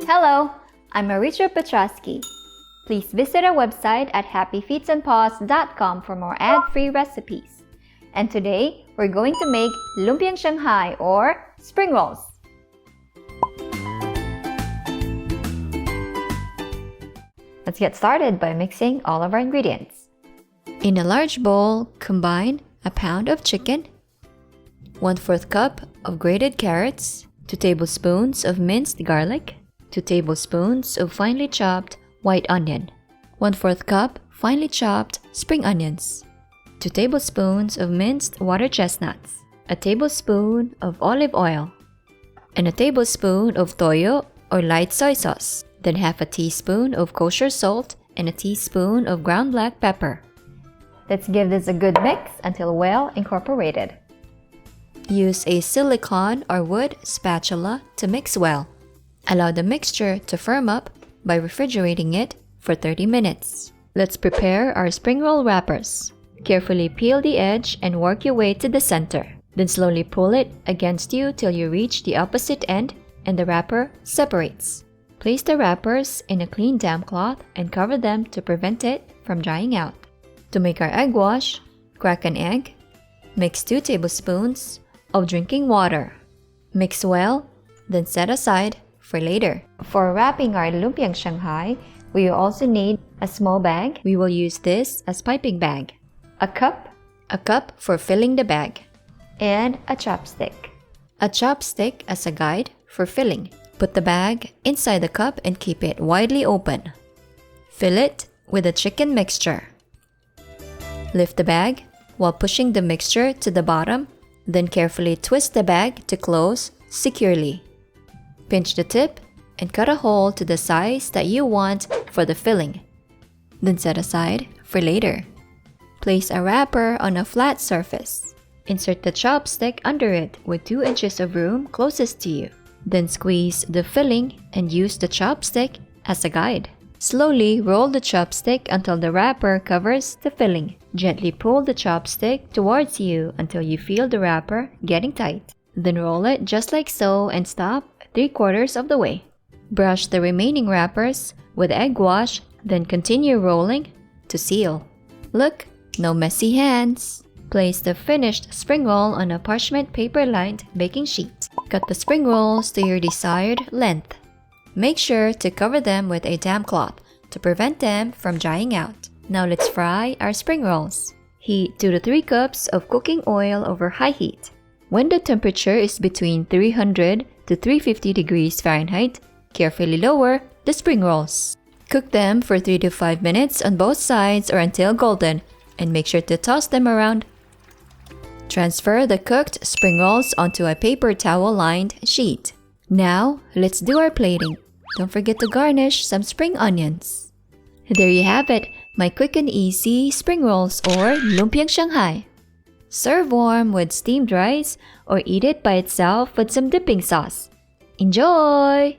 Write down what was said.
Hello, I'm Maritza Petrosky. Please visit our website at happyfeetsandpaws.com for more ad-free recipes. And today, we're going to make Lumpia Shanghai or Spring Rolls. Let's get started by mixing all of our ingredients. In a large bowl, combine a pound of chicken, 1/4 cup of grated carrots, 2 tablespoons of minced garlic, 2 tablespoons of finely chopped white onion, 1/4 cup finely chopped spring onions, 2 tablespoons of minced water chestnuts, a tablespoon of olive oil, and a tablespoon of toyo or light soy sauce, then half a teaspoon of kosher salt and a teaspoon of ground black pepper. Let's give this a good mix until well incorporated. Use a silicone or wood spatula to mix well. Allow the mixture to firm up by refrigerating it for 30 minutes. Let's prepare our spring roll wrappers. Carefully peel the edge and work your way to the center. Then slowly pull it against you till you reach the opposite end and the wrapper separates. Place the wrappers in a clean damp cloth and cover them to prevent it from drying out. To make our egg wash, crack an egg. Mix 2 tablespoons of drinking water. Mix well, then set aside for later. For wrapping our Lumpia Shanghai, we will also need a small bag. We will use this as piping bag. A cup for filling the bag, and a chopstick. A chopstick as a guide for filling. Put the bag inside the cup and keep it widely open. Fill it with the chicken mixture. Lift the bag while pushing the mixture to the bottom, then carefully twist the bag to close securely. Pinch the tip and cut a hole to the size that you want for the filling. Then set aside for later. Place a wrapper on a flat surface. Insert the chopstick under it with 2 inches of room closest to you. Then squeeze the filling and use the chopstick as a guide. Slowly roll the chopstick until the wrapper covers the filling. Gently pull the chopstick towards you until you feel the wrapper getting tight. Then roll it just like so and stop 3/4 of the way. Brush the remaining wrappers with egg wash, then continue rolling to seal. Look, no messy hands. Place the finished spring roll on a parchment paper-lined baking sheet. Cut the spring rolls to your desired length. Make sure to cover them with a damp cloth to prevent them from drying out. Now let's fry our spring rolls. Heat 2 to 3 cups of cooking oil over high heat. When the temperature is between 300 to 350 degrees Fahrenheit, carefully lower the spring rolls. Cook them for 3 to 5 minutes on both sides or until golden, and make sure to toss them around. Transfer the cooked spring rolls onto a paper towel-lined sheet. Now, let's do our plating. Don't forget to garnish some spring onions. There you have it, my quick and easy spring rolls or Lumpia Shanghai. Serve warm with steamed rice or eat it by itself with some dipping sauce. Enjoy!